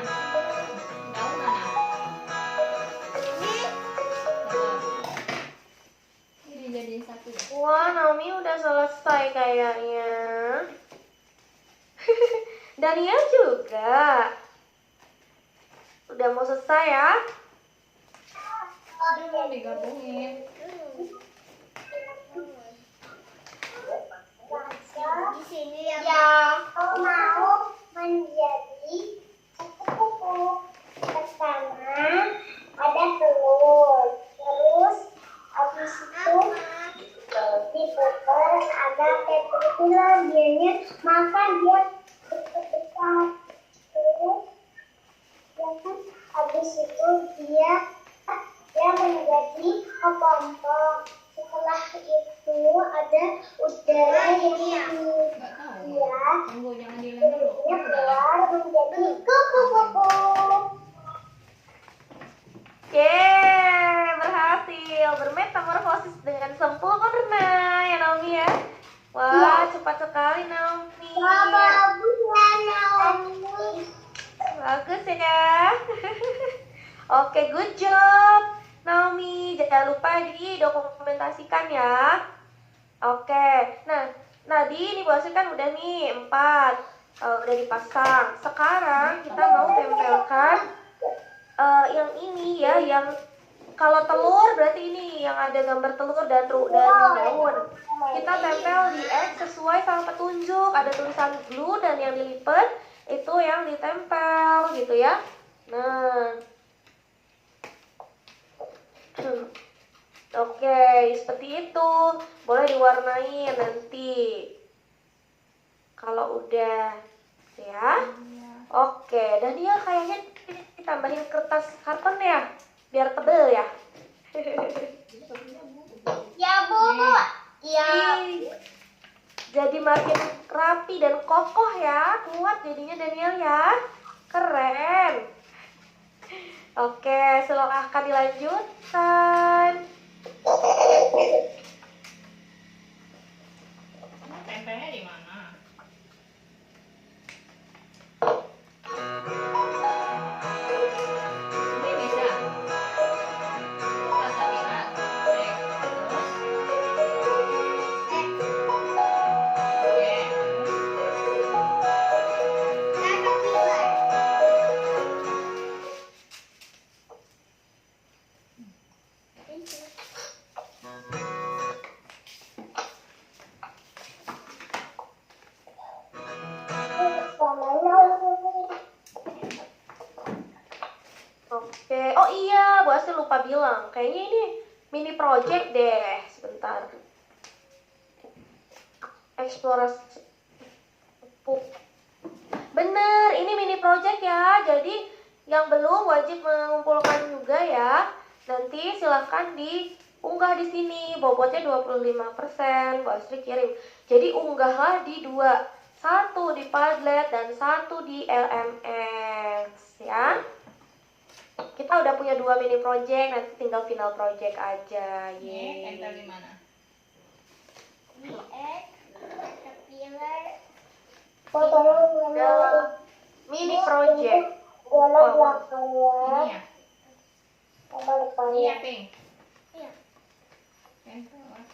Daun mana? Ini dijadiin satu ya? Wah, Naomi udah selesai kayaknya. Daniel juga. Udah mau selesai ya? Udah mau digabungin. Di sini ya, Mak. Yang mau menjadi kupu-kupu. Pertama ada telur, terus habis itu diputar ada caterpillar, dianya makan dia besar. Terus ya kan, habis itu dia menjadi kepompong. Setelah itu ada udara yang Nggak tahu. dia Tunggu, jangan dilem dulu. dia Udah. keluar menjadi kupu-kupu. Yeay, berhasil bermetamorfosis dengan sempurna ya Naomi ya. Wah, cepat sekali Naomi. Bagus ya Naomi. Bagus ya. Oke, good job Naomi. Jangan lupa didokumentasikan ya. Oke, nah di ini bahasa kan udah nih 4, udah dipasang. Sekarang kita mau tempelkan yang ini ya, yang kalau telur berarti ini yang ada gambar telur dan daun. Kita tempel di X sesuai sama petunjuk. Ada tulisan glue dan yang dilipat itu yang ditempel gitu ya. Nah. Oke, seperti itu. Boleh diwarnain nanti. Kalau udah ya. Oke, Daniel kayaknya ditambahin kertas karton ya, biar tebel ya. Ya, Bu. Ya. Jadi makin rapi dan kokoh ya, kuat jadinya Daniel ya. Keren. Oke, silahkan dilanjutkan. Tempelnya di mana? Ini bisa. Kita lihat. Terus. Oke. Oke, oh iya, Bu Astri lupa bilang. Kayaknya ini mini project deh. Sebentar. Eksplorasi. Bener, ini mini project ya. Jadi yang belum wajib mengumpulkan juga ya. Nanti silahkan diunggah di sini. Bobotnya 25%. Bu Astri kirim. Jadi unggahlah di dua. Satu di Padlet dan satu di LMS ya. Kita udah punya 2 mini project, nanti tinggal final project aja. Ini tempel Yeay. di mana? Mini project. Ini ya? Ini ya, Pink? Iya. Tempel lah.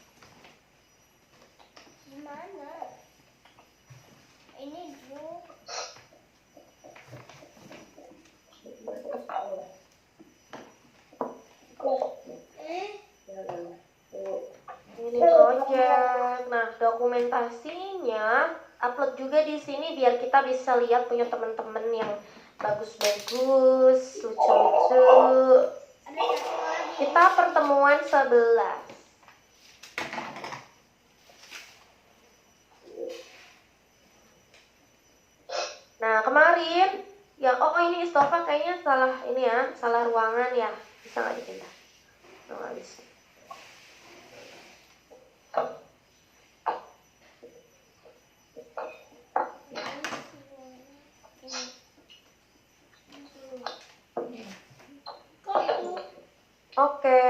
Gimana? Ini dulu. Mini project. Nah, dokumentasinya upload juga di sini biar kita bisa lihat punya teman-teman yang bagus-bagus, lucu-lucu. Ada satu lagi. Kita pertemuan 11. Nah, kemarin yang ini Istofa kayaknya salah ini ya, salah ruangan ya. Bisa nggak dipindah? Nggak bisa. Kok itu? Oke.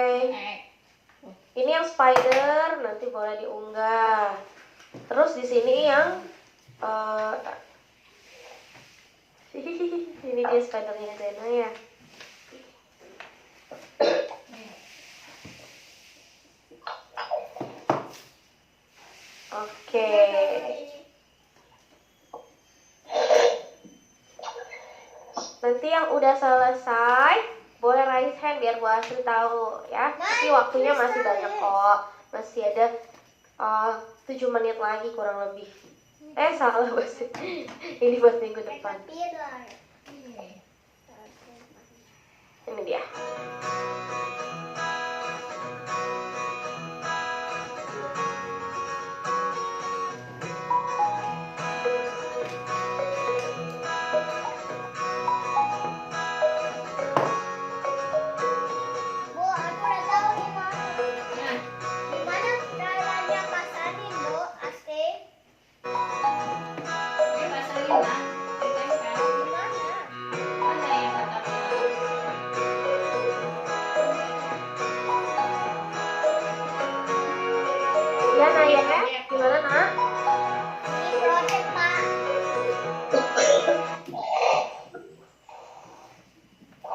Ini yang spider nanti boleh diunggah. Terus di sini yang ini dia spidernya Zena ya. Oke. Nanti yang udah selesai boleh raise hand biar Bu Astri tahu ya. Tapi waktunya masih banyak kok. Masih ada 7 menit lagi kurang lebih. Salah Bu Astri. Ini buat minggu depan. Caterpillar. Ini dia. Bu, aku udah tahu di mana. Nah, Di mana caranya pasarin, Bu? Asti. ini pasal 5. Ditempel. Di mana? Mana yang kata Ya Naya, gimana Nak? Ini project, Pak.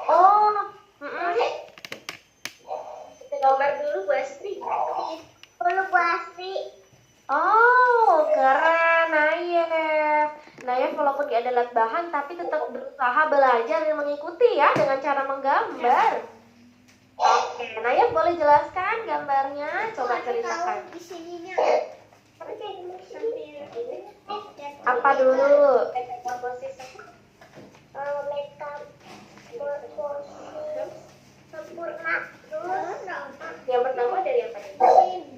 Oh, kita gambar dulu Bu Astri. Perlu pasti. Oh, keren Nayef. Nayef walaupun gak ada alat bahan tapi tetap berusaha belajar dan mengikuti ya dengan cara menggambar. Oke, boleh jelaskan gambarnya? Coba Aku ceritakan. tahu di sininya. Apa dulu? Sempurna. Terus Yang pertama dari apa?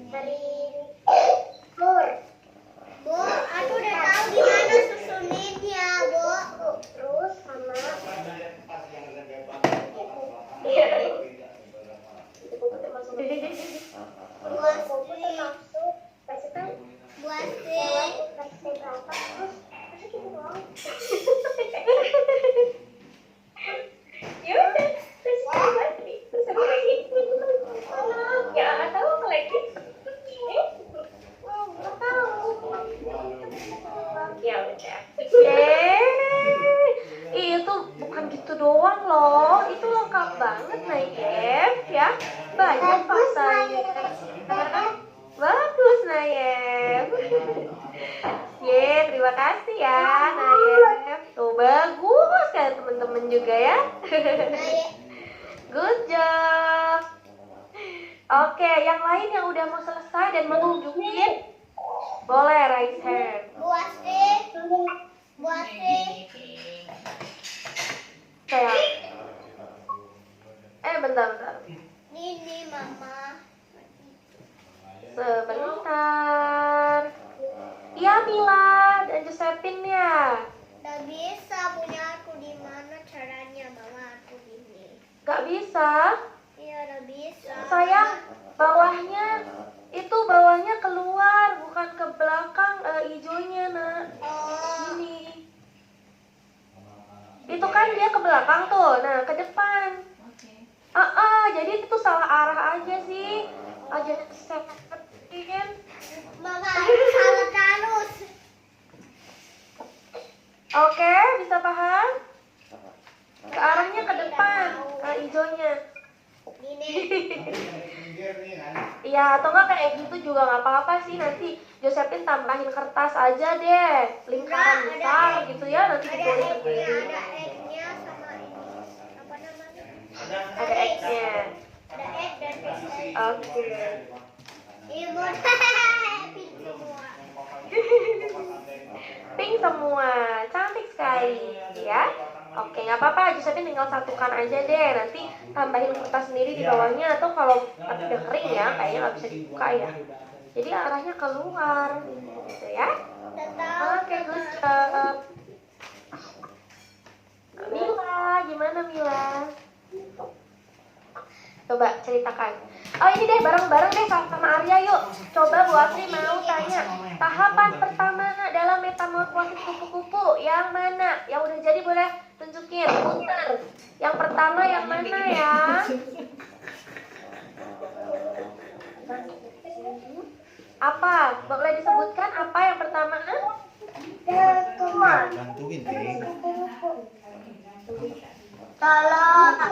dari tur. Bu, aku udah tahu di mana susunannya, Bu. Terus sama Buat buku termasuk kasih kan buat kasih berapa terus kasih gitu doang. Ya udah, terus lagi. Terus apa lagi? Ya nggak tahu apa lagi. Nggak tahu. Ya udah. Itu bukan gitu doang loh. Itu lengkap banget Nayef ya. Banyak pasalnya. Bagus Nayef. Terima kasih ya Nayef. Tuh bagus kan teman-teman juga ya. Good job. Oke, yang lain yang udah mau selesai dan mau nunjukin boleh raise hand. buat Kayak bentar. ini Mama. Sebentar. Iya Mila dan Josephine ya. Udah bisa punya aku di mana caranya Mama aku ini. Gak bisa. Iya udah bisa. Sayang, bawahnya keluar, bukan ke belakang hijaunya nak. Oh, Ini. Itu kan dia ke belakang tuh. Nah, ke depan. Jadi itu salah arah aja sih. Aja Josephine. Mama aku salah terus. Oke, bisa paham? Ke arahnya ke depan, hijaunya. Gini. Iya, atau nggak kayak gitu juga nggak apa-apa sih. Nanti Josephine tambahin kertas aja deh, lingkaran Ada besar gitu ya. Nanti Ada ditulis X-nya, sendiri. ada X-nya sama ini. Apa namanya? Ada X-nya. Ada X dan X. Oke. Ibu pink semua. Pink semua, cantik sekali ya. Oke, nggak apa-apa, Josephine tinggal satukan aja deh. Nanti tambahin kertas sendiri di bawahnya. Atau kalau udah kering ya, kayaknya nggak bisa dibuka ya. Jadi arahnya keluar gitu ya. Oke, good job. Mila, gimana Mila? Coba ceritakan. Oh ini deh, bareng-bareng deh sama Arya yuk. Coba Bu Asri mau tanya, tahapan pertama dalam metamorfosis kupu-kupu yang mana? Yang udah jadi boleh tunjukin, putar. Yang pertama yang mana ya? Apa? Boleh disebutkan apa yang pertama? Gantungin, Ting. Telur.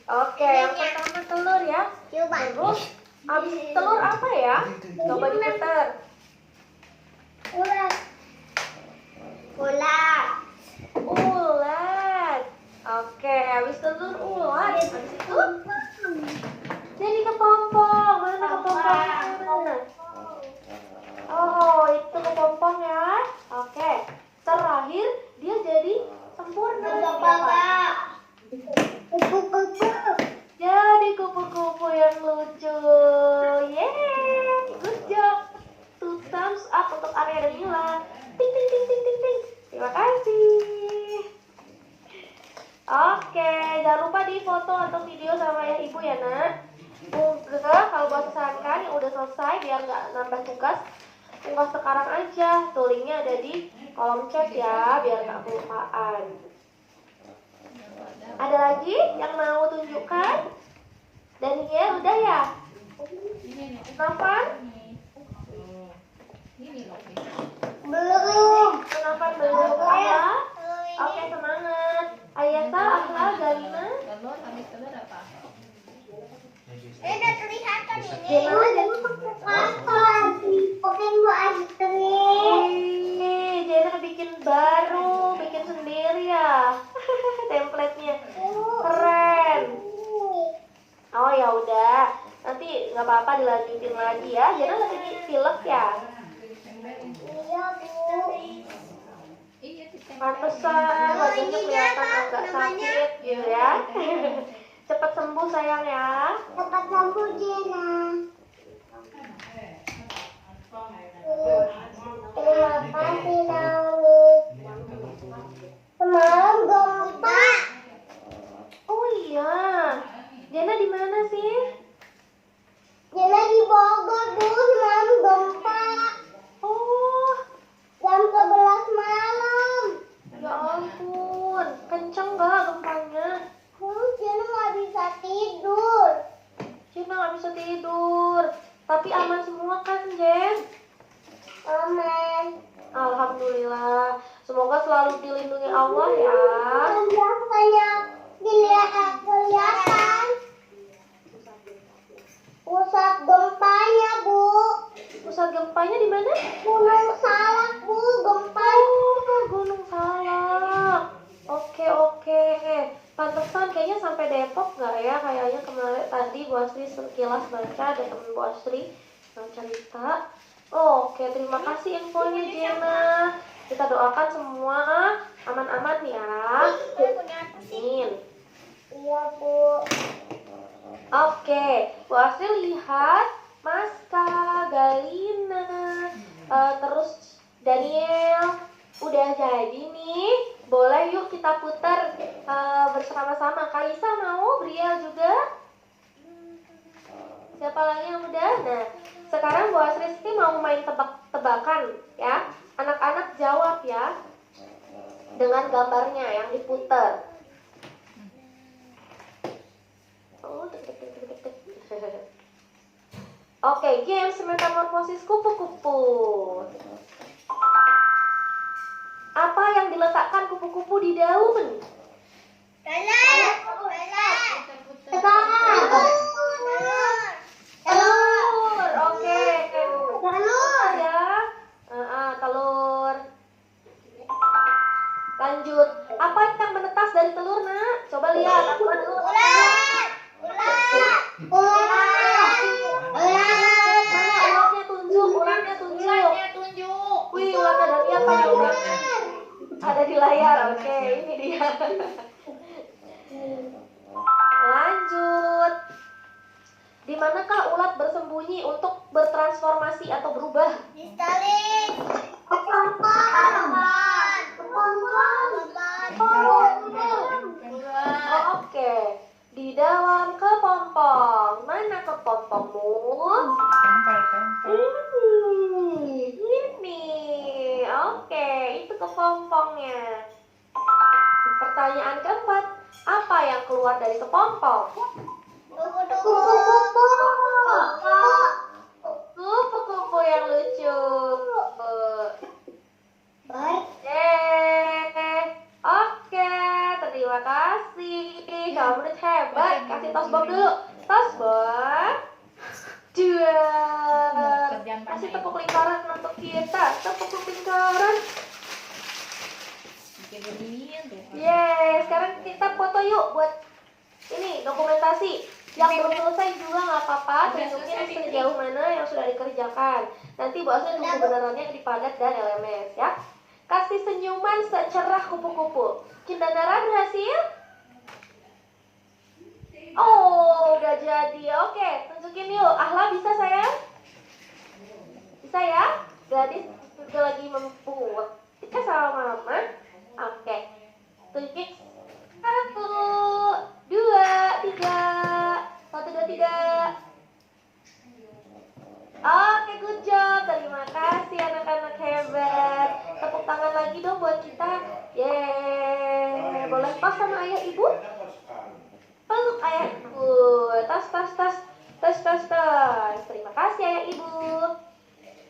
Oke, yang pertama telur ya. Coba. Terus habis telur apa ya? Coba diputar. Ulat. Ulat. Oke, habis telur ulat. Habis itu jadi kepompong. Mana kepompongnya? Oh, itu kepompong ya. Oke. Terakhir dia jadi sempurna. Jadi kupu-kupu yang lucu. Yeay, good job. 2 thumbs up untuk Arya dan Mila. Ting ting ting ting ting ting. Terima kasih. Oke, jangan lupa di foto atau video sama ayah ibu ya nak. Juga kalau buat sarankan yang udah selesai biar nggak nambah tugas, unggah sekarang aja. Tuh linknya ada di kolom chat ya, biar nggak kelupaan. Ada lagi yang mau tunjukkan? Daniel udah ya? Novan? Belum. Novan belum ya? Oke semangat. Ayasa, Ahla, Galina? Udah kelihatan ini. Gimana? Jena bikin baru, bikin sendiri ya. Template-nya keren. Nanti nggak apa-apa dilanjutin lagi ya. Jana lagi pilek ya. Iya, Bu. Iya, ditempel. Pantesan wajahnya kelihatan agak sakit gitu ya. Cepat sembuh sayang ya. Cepat sembuh, Jena. Terima kasih, Naomi. Semalam gempa. Oh iya, Jana di mana sih? Jena di Bogor, Bu. Semalam gempa. Oh, Jam 11 malam. ya ampun, kenceng nggak gempanya? Jena nggak bisa tidur. Jana nggak bisa tidur. Tapi aman semua kan, Jen? Aman. Alhamdulillah. Semoga selalu dilindungi Allah ya. Biasanya kelihatan pusat gempanya, Bu. Pusat gempanya di mana? Gunung Salak, Bu, gempa. Oh, Gunung Salak. Oke. Pantesan kayaknya sampai Depok nggak ya? Kayaknya kemarin tadi Bu Asri sekilas baca ada temen Bu Asri yang cerita. Oke, terima kasih infonya Jena. Kita doakan semua aman-aman ya. Amin. Iya, Bu. Oke, Bu Asri lihat Maska, Galina, terus Daniel udah jadi nih. Boleh yuk kita putar bersama-sama. Kalisa mau, Briel juga. Siapa lagi yang udah? Nah, sekarang Bu Asri mau main tebak-tebakan ya. Anak-anak jawab ya dengan gambarnya yang diputar. Oh, Oke, games metamorfosis kupu-kupu. Apa yang diletakkan kupu-kupu di daun? Telur. Oke. Telur ya. Telur. Lanjut. Apa yang menetas dari telur, Nak? Coba lihat. Apa dulu? Ularnya tunjuk. Wih, ularnya Dania panjang banget. Ada di layar. Oke, ini dia. Lanjut. Di manakah ulat bersembunyi untuk bertransformasi atau berubah? Oh, oke. Di dalam kepompong. Mana kepompongmu? Ini. Oke, itu kepompongnya. Pertanyaan keempat. Apa yang keluar dari kepompong? Kupu-kupu yang lucu. Oke, terima kasih. Kamu udah hebat. Kasih tos Bob dulu. Tos Bob. Dua. Kasih tepuk lingkaran untuk kita. Tepuk lingkaran. Yeay, sekarang kita foto yuk buat ini dokumentasi. Yang belum selesai juga nggak apa-apa, tunjukin sejauh mana yang sudah dikerjakan. Nanti Bu Asri tunggu kebenarannya di padat dan LMS ya. Kasih senyuman secerah kupu-kupu. Kindana berhasil? Oh, udah jadi. Oke, tunjukin yuk. Ahla bisa sayang? Bisa ya? Gadis juga lagi membuat. Kita sama mama. Oke. Tunjukin. 1, 2, 3. 1, 2, 3. Oke, good job. Terima kasih anak-anak hebat. Tepuk tangan lagi dong buat kita. Yeay. Boleh pas sama ayah ibu? Peluk ayah ibu. Tas. Terima kasih ayah ibu.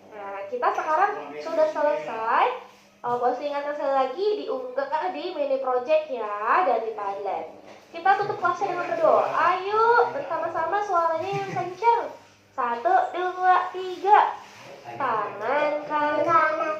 Nah, kita sekarang sudah selesai. Bos ingatkan sekali lagi diunggah di mini project ya dan di Padlet. Kita tutup kelasnya dengan berdoa. Ayo bersama-sama suaranya yang kencang. 1, 2, 3. Tangan kanan.